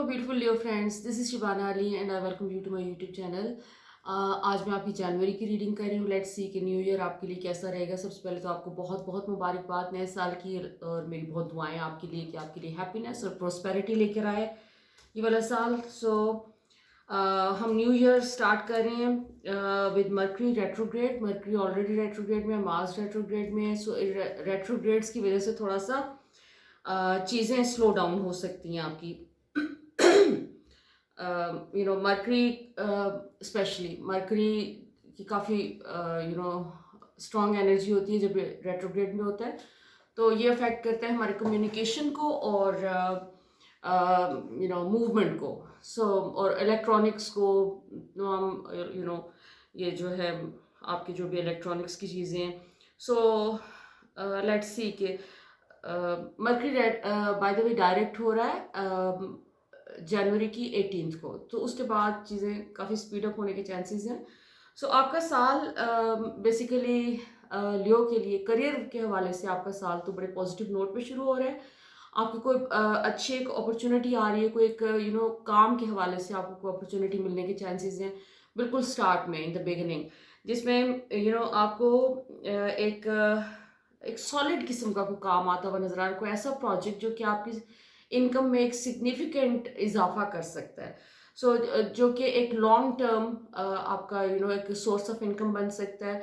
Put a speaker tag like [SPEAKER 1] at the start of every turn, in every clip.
[SPEAKER 1] beautiful Leo friends. This is Shibana Ali and I welcome you to my YouTube channel. आज मैं आपकी जनवरी की reading कर रही हूँ. लेट्स सी कि न्यू ईयर आपके लिए कैसा रहेगा. सबसे पहले तो आपको बहुत बहुत मुबारकबाद नए साल की, और मेरी बहुत दुआएं आपके लिए कि आपके लिए हैप्पीनेस और प्रोस्पेरिटी लेकर आए ये वाला साल. हम न्यू ईयर स्टार्ट कर रहे हैं with mercury retrograde. Mercury already retrograde में, मार्स रेट्रोग्रेड में. सो रेट्रोग्रेड्स की वजह से थोड़ा सा चीज़ें स्लो डाउन हो सकती हैं आपकी. मर्करी स्पेशली मर्करी की काफ़ी स्ट्रॉन्ग एनर्जी होती है जब रेट्रोग्रेड में होता है. तो ये अफेक्ट करता है हमारे कम्युनिकेशन को और मूवमेंट को. और इलेक्ट्रॉनिक्स को. हम ये जो है आपके जो भी इलेक्ट्रॉनिक्स की चीज़ें हैं. लेट्स सी के mercury by the way direct हो रहा है जनवरी की 18th को. तो उसके बाद चीज़ें काफ़ी स्पीड अप होने के चांसेस हैं. आपका साल बेसिकली लियो के लिए करियर के हवाले से आपका साल तो बड़े पॉजिटिव नोट पे शुरू हो रहा है. आपकी कोई अच्छी एक अपॉर्चुनिटी आ रही है, कोई एक काम के हवाले से आपको कोई अपॉर्चुनिटी मिलने के चांसेस हैं बिल्कुल स्टार्ट में, इन द बिगिनिंग, जिसमें आपको एक सॉलिड किस्म का कोई काम आता हुआ नजर आ रहा है. कोई ऐसा प्रोजेक्ट जो कि आपकी इनकम में एक सिग्निफिकेंट इजाफा कर सकता है. जो कि एक लॉन्ग टर्म आपका एक सोर्स ऑफ इनकम बन सकता है.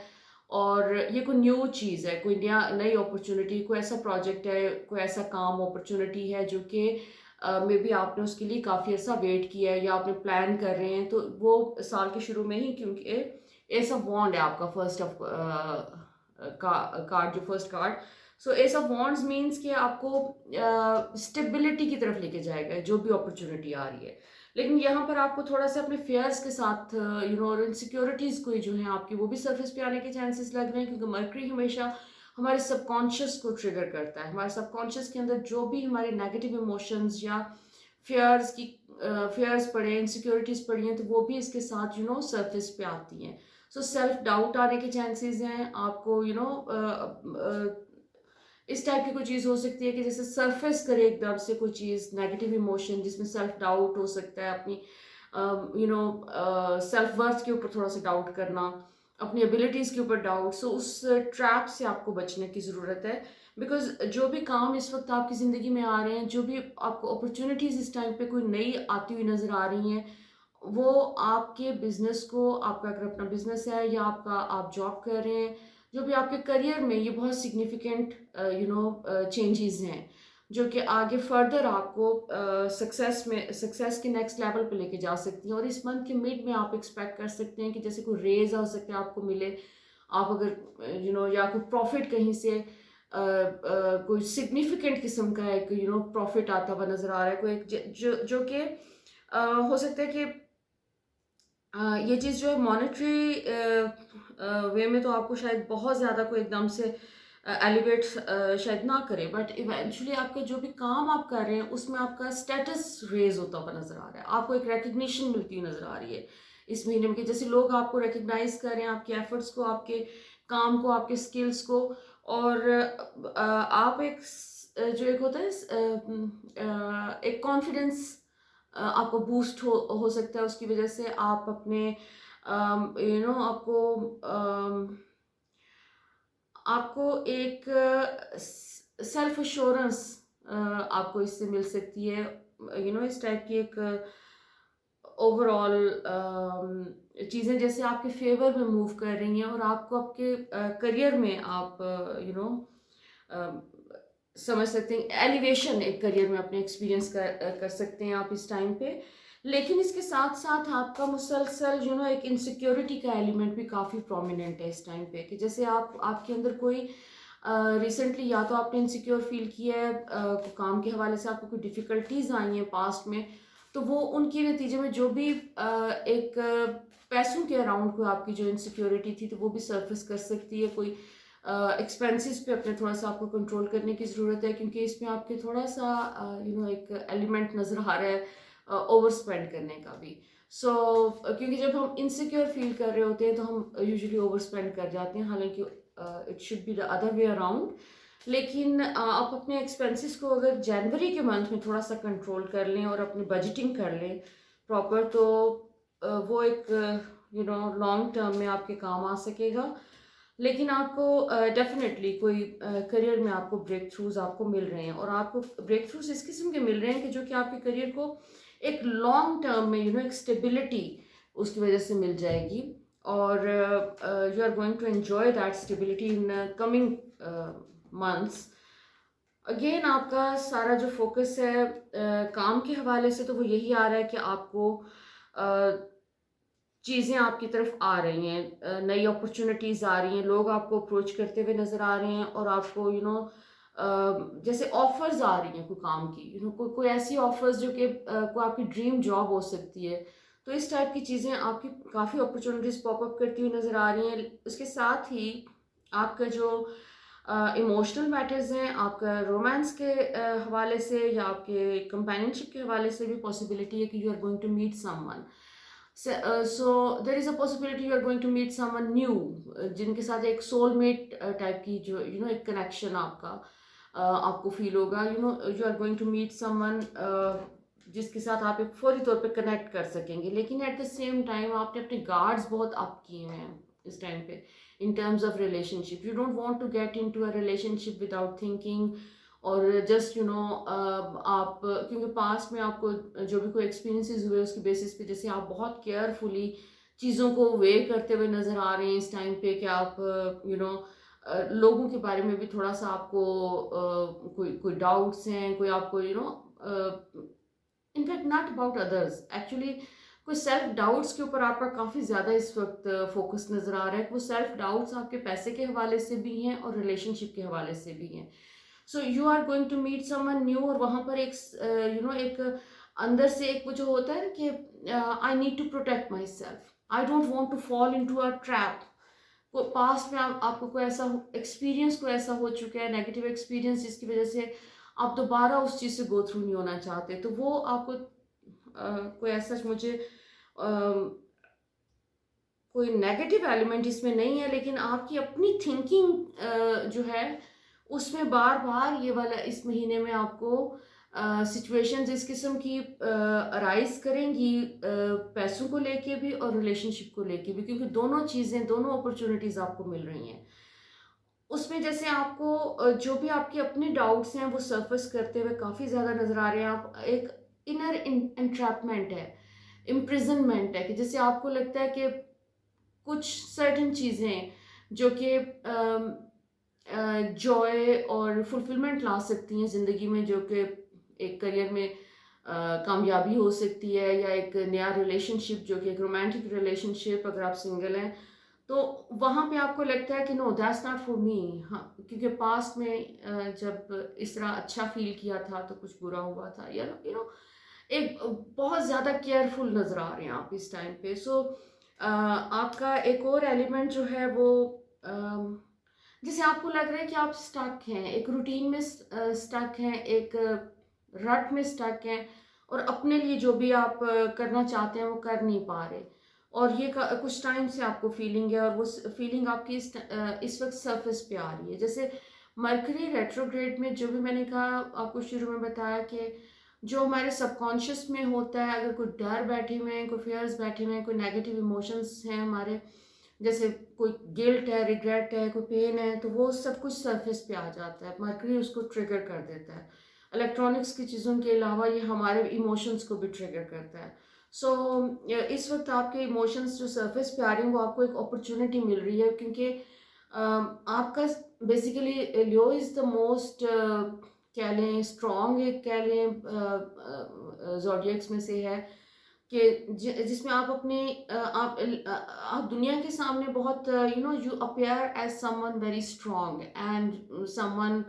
[SPEAKER 1] और ये कोई न्यू चीज़ है, कोई नई अपॉर्चुनिटी, कोई ऐसा प्रोजेक्ट है, कोई ऐसा काम अपॉर्चुनिटी है जो कि मे बी आपने उसके लिए काफ़ी ऐसा वेट किया है या आपने प्लान कर रहे हैं. तो वो साल के शुरू में ही, क्योंकि एस ऑफ वॉन्ड है आपका फर्स्ट ऑफ कार्ड, जो first card. S of wands means कि आपको स्टेबिलिटी की तरफ लेके जाएगा जो भी अपॉर्चुनिटी आ रही है. लेकिन यहाँ पर आपको थोड़ा सा अपने फेयर्स के साथ और इनसिक्योरिटीज़ कोई जो है आपकी, वो भी सरफेस पे आने के चांसेस लग रहे हैं. क्योंकि मर्करी हमेशा हमारे सबकॉन्शियस को ट्रिगर करता है. हमारे सबकॉन्शियस के अंदर जो भी हमारे नेगेटिव इमोशंस या फेयर्स पड़े, इनसिक्योरिटीज़ पड़ी हैं, तो वो भी इसके साथ सरफेस पे आती हैं. सेल्फ डाउट आने के चांसेस हैं आपको. इस टाइप की कोई चीज़ हो सकती है कि जैसे सरफेस करे एकदम से कोई चीज़, नेगेटिव इमोशन, जिसमें सेल्फ डाउट हो सकता है. अपनी सेल्फ वर्थ के ऊपर थोड़ा सा डाउट करना, अपनी एबिलिटीज़ के ऊपर डाउट. उस ट्रैप से आपको बचने की ज़रूरत है. बिकॉज जो भी काम इस वक्त आपकी ज़िंदगी में आ रहे हैं, जो भी आपको अपॉर्चुनिटीज़ इस टाइम पे कोई नई आती हुई नज़र आ रही हैं, वो आपके बिजनेस को, आपका अगर अपना बिजनेस है या आप जॉब कर रहे हैं, जो भी आपके करियर में, ये बहुत सिग्निफिकेंट चेंजेस हैं जो कि आगे फर्दर आपको सक्सेस के नेक्स्ट लेवल पे लेके जा सकती हैं. और इस मंथ के मिड में आप एक्सपेक्ट कर सकते हैं कि जैसे कोई रेज हो सकता है आपको मिले. आप अगर या कोई प्रॉफिट कहीं से कोई सिग्निफिकेंट किस्म का एक प्रॉफिट आता हुआ नजर आ रहा है. कोई एक जो कि हो सकता है कि ये चीज़ जो है मॉनेटरी वे में तो आपको शायद बहुत ज़्यादा कोई एकदम से एलिवेट शायद ना करे. बट इवेंचुअली आपके जो भी काम आप कर रहे हैं उसमें आपका स्टेटस रेज होता हुआ नज़र आ रहा है. आपको एक रिकग्निशन मिलती हुई नज़र आ रही है इस महीने में, कि जैसे लोग आपको रिकग्नाइज कर रहे हैं, आपके एफर्ट्स को, आपके काम को, आपके स्किल्स को. और आप जो एक होता है एक कॉन्फिडेंस आपको बूस्ट हो सकता है. उसकी वजह से आप अपने आपको आपको एक सेल्फ एश्योरेंस आपको इससे मिल सकती है. इस टाइप की एक ओवरऑल चीज़ें जैसे आपके फेवर में मूव कर रही हैं, और आपको आपके करियर में आप समझ सकते हैं एलिवेशन एक करियर में अपने एक्सपीरियंस कर सकते हैं आप इस टाइम पे. लेकिन इसके साथ साथ आपका मुसलसल एक इनसिक्योरिटी का एलिमेंट भी काफ़ी प्रोमिनेंट है इस टाइम पे. कि जैसे आपके अंदर कोई रिसेंटली या तो आपने इनसिक्योर फील किया है, काम के हवाले से आपको कोई डिफ़िकल्टीज आई हैं पास्ट में, तो वो उनके नतीजे में जो भी एक पैसों के अराउंड कोई आपकी जो इनसिक्योरिटी थी, तो वो भी सरफेस कर सकती है. कोई एक्सपेंसेस पे अपने थोड़ा सा आपको कंट्रोल करने की ज़रूरत है, क्योंकि इसमें आपके थोड़ा सा एक एलिमेंट नज़र आ रहा है ओवर स्पेंड करने का भी. क्योंकि जब हम इनसिक्योर फील कर रहे होते हैं तो हम यूजुअली ओवर स्पेंड कर जाते हैं, हालांकि it should be the other way around. लेकिन आप अपने एक्सपेंसेस को अगर जनवरी के मंथ में थोड़ा-सा कंट्रोल कर लें और अपनी बजटिंग कर लें प्रॉपर, तो वो एक लॉन्ग टर्म में आपके काम आ सकेगा। लेकिन आपको डेफ़िनेटली कोई करियर में आपको ब्रेक थ्रूज़ आपको मिल रहे हैं, और आपको ब्रेक थ्रूज़ इस किस्म के मिल रहे हैं कि जो कि आपके करियर को एक लॉन्ग टर्म में एक स्टेबिलिटी उसकी वज़ह से मिल जाएगी, और you are going to enjoy that stability in coming months. Again आपका सारा जो फ़ोकस है काम के हवाले से, तो वो यही आ रहा है कि आपको चीज़ें आपकी तरफ आ रही हैं, नई अपॉर्च्युनिटीज़ आ रही हैं, लोग आपको अप्रोच करते हुए नज़र आ रहे हैं, और आपको जैसे ऑफ़र्स आ रही हैं कोई काम की, कोई कोई ऐसी ऑफ़र्स जो कि कोई आपकी ड्रीम जॉब हो सकती है। तो इस टाइप की चीज़ें आपकी काफ़ी अपॉर्च्युनिटीज़ पॉप अप करती हुई नज़र आ रही हैं। उसके साथ ही आपका जो इमोशनल मैटर्स हैं, आपका रोमांस के हवाले से या आपके कंपेनियनशिप के हवाले से भी पॉसिबिलिटी है कि you are going to meet someone. So there is a possibility you are going to meet someone new, जिनके साथ एक सोलमेट टाइप की जो एक कनेक्शन आपका आपको फील होगा। You are going to meet someone जिसके साथ आप एक फौरी तौर पे कनेक्ट कर सकेंगे, लेकिन एट द सेम टाइम आपने अपने गार्ड्स बहुत अप किए हुए हैं इस टाइम पे in terms of relationship. You don't want to get into a relationship without thinking, और जस्ट आप क्योंकि पास्ट में आपको जो भी कोई एक्सपीरियंसेस हुए उसके बेसिस पे जैसे आप बहुत केयरफुली चीज़ों को वे करते हुए नज़र आ रहे हैं इस टाइम पे, कि आप लोगों के बारे में भी थोड़ा सा आपको कोई कोई डाउट्स हैं, कोई आपको in fact not about others actually, कोई सेल्फ डाउट्स के ऊपर आपका काफ़ी ज़्यादा इस वक्त फोकस नज़र आ रहा है। वो सेल्फ डाउट्स आपके पैसे के हवाले से भी हैं और रिलेशनशिप के हवाले से भी हैं। So you are going to meet someone new, और वहाँ पर एक एक अंदर से एक वो जो होता है ना कि I need to protect myself, I don't want to fall into a trap. Past में आपको कोई ऐसा एक्सपीरियंस कोई ऐसा हो चुका है, नेगेटिव एक्सपीरियंस, जिसकी वजह से आप दोबारा उस चीज़ से गो थ्रू नहीं होना चाहते, तो वो आपको कोई ऐसा मुझे कोई नेगेटिव एलिमेंट इसमें नहीं है, लेकिन आपकी अपनी थिंकिंग जो है उसमें बार बार ये वाला इस महीने में आपको सिचुएशंस इस किस्म की अराइज करेंगी, पैसों को लेके भी और रिलेशनशिप को लेके भी, क्योंकि दोनों चीज़ें, दोनों अपॉर्चुनिटीज़ आपको मिल रही हैं। उसमें जैसे आपको जो भी आपके अपने डाउट्स हैं वो सरफेस करते हुए काफ़ी ज़्यादा नज़र आ रहे हैं। आप एक इनर एंट्रैपमेंट है, इम्प्रिजनमेंट है, कि जैसे आपको लगता है कि कुछ सर्टेन चीज़ें जो कि जॉय और फुलफिलमेंट ला सकती हैं ज़िंदगी में, जो कि एक करियर में कामयाबी हो सकती है, या एक नया रिलेशनशिप जो कि एक रोमांटिक रिलेशनशिप, अगर आप सिंगल हैं तो वहाँ पे आपको लगता है कि no that's not for me. हाँ, क्योंकि पास्ट में जब इस तरह अच्छा फील किया था तो कुछ बुरा हुआ था, या एक बहुत ज़्यादा केयरफुल नज़र आ रहे हैं आप इस टाइम पे। सो आपका एक और एलिमेंट जो है वो जैसे आपको लग रहा है कि आप स्टक हैं, एक रूटीन में स्टक हैं, एक रट में स्टक हैं, और अपने लिए जो भी आप करना चाहते हैं वो कर नहीं पा रहे, और ये कुछ टाइम से आपको फीलिंग है, और वो फीलिंग आपकी इस वक्त सरफेस पे आ रही है। जैसे मरकरी रेट्रोग्रेड में जो भी मैंने कहा आपको शुरू में बताया कि जो हमारे सबकॉन्शियस में होता है, अगर कोई डर बैठे हुए हैं, कोई फियर्स बैठे हुए हैं, कोई नेगेटिव इमोशंस हैं हमारे, जैसे कोई गिल्ट है, रिग्रेट है, कोई पेन है, तो वो सब कुछ सरफेस पे आ जाता है, मरकरी उसको ट्रिगर कर देता है। इलेक्ट्रॉनिक्स की चीज़ों के अलावा ये हमारे इमोशंस को भी ट्रिगर करता है। सो इस वक्त आपके इमोशंस जो सरफेस पे आ रहे हैं वो आपको एक अपॉर्चुनिटी मिल रही है, क्योंकि आपका basically Leo is the most कह लें स्ट्रॉन्ग, एक कह लें ज़ोडिएक्स में से है, कि जिसमें आप अपने आप दुनिया के सामने बहुत you appear as someone very strong and someone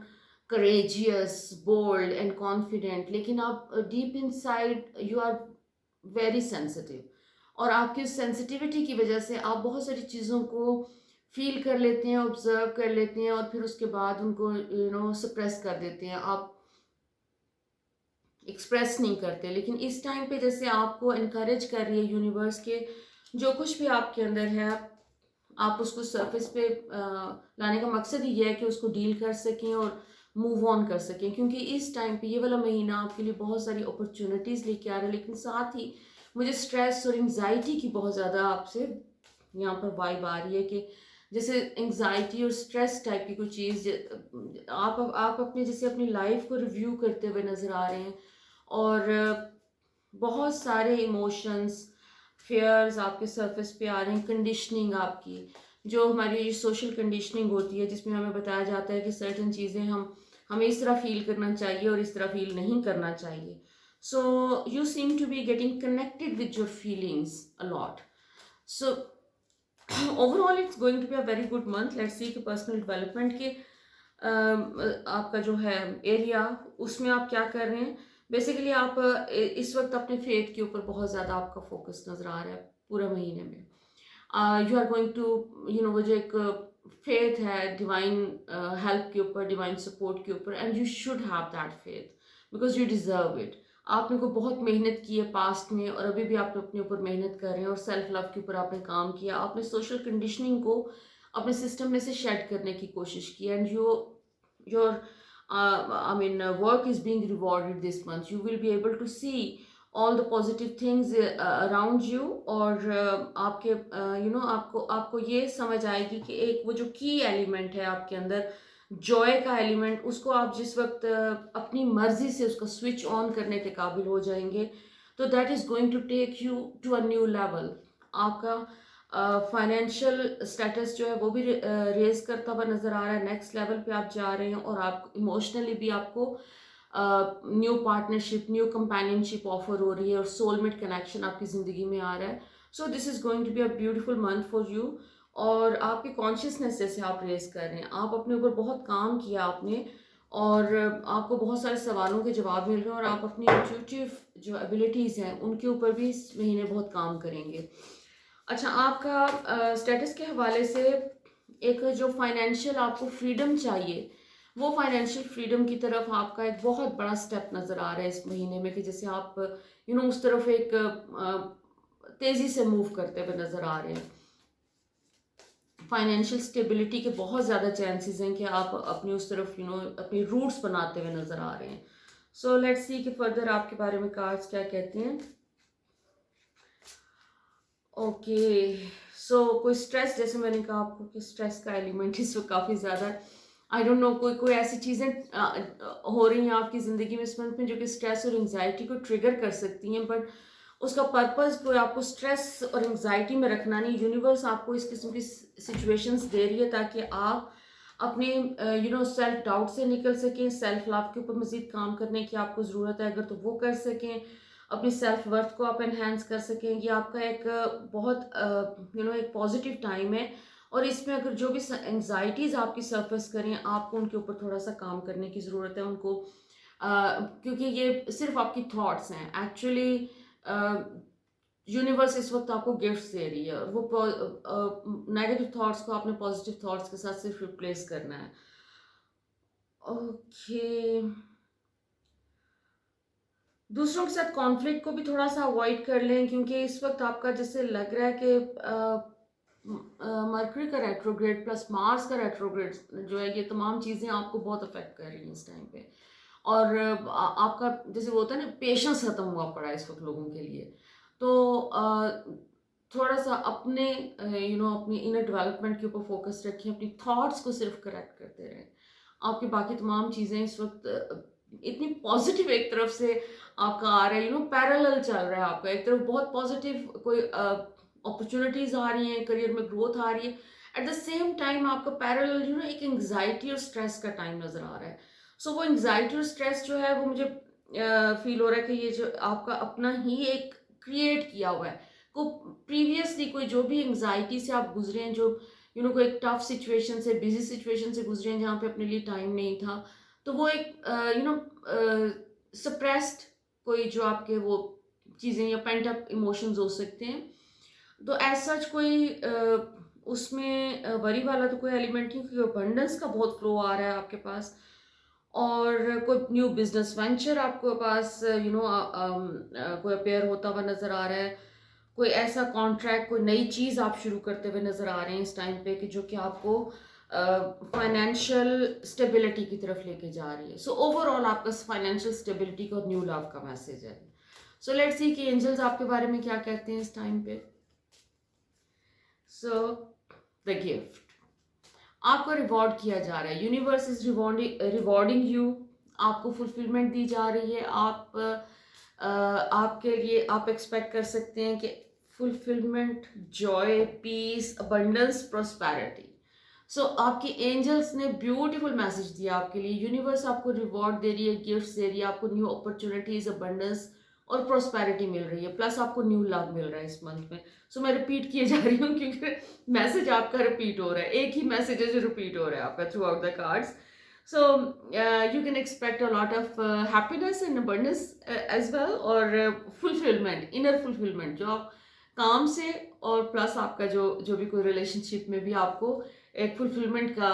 [SPEAKER 1] courageous, bold and confident, लेकिन आप deep inside you are very sensitive, और आपकी सेंसिटिविटी की वजह से आप बहुत सारी चीज़ों को फील कर लेते हैं, ऑब्जर्व कर लेते हैं, और फिर उसके बाद उनको सप्रेस कर देते हैं, आप एक्सप्रेस नहीं करते। लेकिन इस टाइम पे जैसे आपको इनकरेज कर रही है यूनिवर्स के, जो कुछ भी आपके अंदर है आप उसको सरफेस पे लाने का मकसद ही ये है कि उसको डील कर सकें और मूव ऑन कर सकें, क्योंकि इस टाइम पे ये वाला महीना आपके लिए बहुत सारी अपॉर्चुनिटीज़ लेके आ रहा है, लेकिन साथ ही मुझे स्ट्रेस और एंग्जाइटी की बहुत ज़्यादा आपसे यहाँ पर वाइब आ रही है कि जैसे एंग्जाइटी और स्ट्रेस टाइप की कोई चीज़, आप अपने जैसे अपनी लाइफ को रिव्यू करते हुए नज़र आ रहे हैं, और बहुत सारे इमोशंस, फेयर्स आपके सरफेस पे आ रहे हैं, कंडीशनिंग आपकी, जो हमारी ये सोशल कंडीशनिंग होती है जिसमें हमें बताया जाता है कि सर्टन चीज़ें हमें इस तरह फील करना चाहिए और इस तरह फील नहीं करना चाहिए. So you seem to be getting connected with your feelings a lot. So overall it's going to be a very good month. Let's see कि पर्सनल डेवलपमेंट के आपका जो है एरिया, उसमें आप क्या कर रहे हैं. बेसिकली आप इस वक्त अपने फेथ के ऊपर बहुत ज़्यादा आपका फोकस नज़र आ रहा है पूरे महीने में. यू आर गोइंग टू, वो जो एक फेथ है डिवाइन हेल्प के ऊपर, डिवाइन सपोर्ट के ऊपर, and you should have that faith because you deserve it. आपने को बहुत मेहनत की है पास्ट में, और अभी भी आप अपने ऊपर मेहनत कर रहे हैं, और सेल्फ लव के ऊपर आपने काम किया, आपने सोशल कंडीशनिंग को अपने सिस्टम में से शेड करने की कोशिश की, and your I mean work is being rewarded this month. You will be able to see all the positive things around you, और आपके आपको ये समझ आएगी कि एक वो जो की एलिमेंट है आपके अंदर, जॉय का एलिमेंट, उसको आप जिस वक्त अपनी मर्जी से उसको स्विच ऑन करने के काबिल हो जाएंगे, तो that is going to take you to a new level. आपका फाइनेंशियल स्टेटस जो है वो भी रेज करता हुआ नज़र आ रहा है, नेक्स्ट लेवल पे आप जा रहे हैं, और आप इमोशनली भी आपको new partnership, new companionship offer हो रही है, और सोलमेट कनेक्शन आपकी ज़िंदगी में आ रहा है. So this is going to be a beautiful month for you. और आपकी कॉन्शियसनेस जैसे आप रेज कर रहे हैं, आप अपने ऊपर बहुत काम किया आपने, और आपको बहुत सारे सवालों के जवाब मिल रहे हैं, और आप अपनी इंट्यूटिव जो एबिलिटीज़ हैं उनके ऊपर भी इस महीने बहुत काम करेंगे. अच्छा, आपका स्टेटस के हवाले से एक जो फाइनेंशियल आपको फ्रीडम चाहिए, वो फाइनेंशियल फ्रीडम की तरफ आपका एक बहुत बड़ा स्टेप नज़र आ रहा है इस महीने में, कि जैसे आप उस तरफ एक तेज़ी से मूव करते हुए नज़र आ रहे हैं. फाइनेंशियल स्टेबिलिटी के बहुत ज़्यादा चांसेस हैं कि आप अपनी उस तरफ अपनी रूट्स बनाते हुए नज़र आ रहे हैं. सो लेट्स सी कि फर्दर आपके बारे में कार्ड्स क्या कहते हैं. ओके, सो कोई स्ट्रेस, जैसे मैंने कहा आपको कि स्ट्रेस का एलिमेंट इस वक्त काफ़ी ज़्यादा है. आई डोंट नो, कोई ऐसी चीज़ें हो रही हैं आपकी ज़िंदगी में इस मंथ में जो कि स्ट्रेस और एंग्जाइटी को ट्रिगर कर सकती हैं, बट उसका पर्पस कोई आपको स्ट्रेस और एंग्जाइटी में रखना नहीं. यूनिवर्स आपको इस किस्म की सिचुएशंस दे रही है ताकि आप अपने सेल्फ डाउट से निकल सकें, सेल्फ लव के ऊपर मजीद काम करने की आपको ज़रूरत है अगर, तो वो कर सकें, अपनी सेल्फ वर्थ को आप एनहेंस कर सकें. ये आपका एक बहुत एक पॉजिटिव टाइम है, और इसमें अगर जो भी एंग्जाइटीज़ आपकी सरफेस करें, आपको उनके ऊपर थोड़ा सा काम करने की ज़रूरत है उनको, क्योंकि ये सिर्फ आपकी थॉट्स हैं. एक्चुअली यूनिवर्स इस वक्त आपको गिफ्ट्स दे रही है, और वो नेगेटिव थॉट्स को आपने पॉजिटिव थॉट्स के साथ सिर्फ रिप्लेस करना है. ओके, दूसरों के साथ कॉन्फ्लिक्ट को भी थोड़ा सा अवॉइड कर लें, क्योंकि इस वक्त आपका जैसे लग रहा है कि मरकरी का रेट्रोग्रेड प्लस मार्स का रेट्रोग्रेड जो है, ये तमाम चीज़ें आपको बहुत अफेक्ट कर रही हैं इस टाइम पे. और आपका जैसे वो होता है ना, पेशेंस ख़त्म हुआ पड़ा है इस वक्त लोगों के लिए. तो थोड़ा सा अपने अपनी इनर डेवलपमेंट के ऊपर फोकस रखें, अपनी थॉट्स को सिर्फ करेक्ट करते रहें. आपकी बाकी तमाम चीज़ें इस वक्त इतनी पॉजिटिव एक तरफ से आपका आ रहा है, पैरेलल चल रहा है आपका. एक तरफ बहुत पॉजिटिव कोई अपॉर्चुनिटीज़ आ रही हैं, करियर में ग्रोथ आ रही है, एट द सेम टाइम आपका पैरेलल एक एंग्जाइटी और स्ट्रेस का टाइम नज़र आ रहा है. सो वो एंग्जाइटी और स्ट्रेस जो है वो मुझे फील हो रहा है कि ये जो आपका अपना ही एक क्रिएट किया हुआ है, को प्रीवियसली कोई जो भी एंग्जाइटी से आप गुजरे हैं, जो कोई एक टफ सिचुएशन से, बिजी सिचुएशन से गुजरे हैं जहाँ पे अपने लिए टाइम नहीं था, तो वो एक सप्रेस्ड कोई जो आपके वो चीज़ें या पेंट अप इमोशंस हो सकते हैं. तो एज सच कोई उसमें वरी वाला तो कोई एलिमेंट नहीं, क्योंकि अबंडेंस का बहुत फ्लो आ रहा है आपके पास, और कोई न्यू बिजनेस वेंचर आपके पास कोई अपेयर होता हुआ नज़र आ रहा है. कोई ऐसा कॉन्ट्रैक्ट, कोई नई चीज़ आप शुरू करते हुए नज़र आ रहे हैं इस टाइम पे कि जो कि आपको फाइनेंशियल स्टेबिलिटी की तरफ लेके जा रही है। सो ओवरऑल आपका फाइनेंशियल स्टेबिलिटी का न्यू लव का मैसेज है। सो लेट्स सी कि एंजल्स आपके बारे में क्या कहते हैं इस टाइम पे। सो द गिफ्ट आपको रिवॉर्ड किया जा रहा है, यूनिवर्स इज रिवॉर्डिंग यू, आपको फुलफिलमेंट दी जा रही है। आपके लिए आप एक्सपेक्ट कर सकते हैं कि fulfilment, joy, peace, abundance, prosperity. So आपके एंजल्स ने ब्यूटीफुल मैसेज दिया आपके लिए। यूनिवर्स आपको रिवॉर्ड दे रही है, गिफ्ट्स दे रही है, आपको न्यू अपॉर्चुनिटीज, अबंडेंस और प्रोस्पेरिटी मिल रही है, प्लस आपको न्यू लव मिल रहा है इस मंथ में। सो मैं रिपीट किए जा रही हूँ क्योंकि मैसेज आपका रिपीट हो रहा है, एक ही मैसेज है जो रिपीट हो रहा है आपका through out the cards. So you can expect a lot of happiness and abundance as well, और fulfillment, inner fulfillment जो आप काम से, और प्लस आपका जो भी कोई रिलेशनशिप में भी आपको एक फुलफिलमेंट का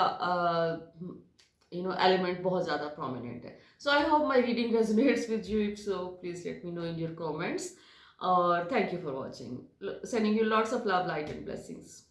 [SPEAKER 1] एलिमेंट बहुत ज़्यादा प्रोमिनेंट है। So I hope my reading resonates with you, if so please let me know in your comments, और thank you for watching, sending you lots of love, light and blessings.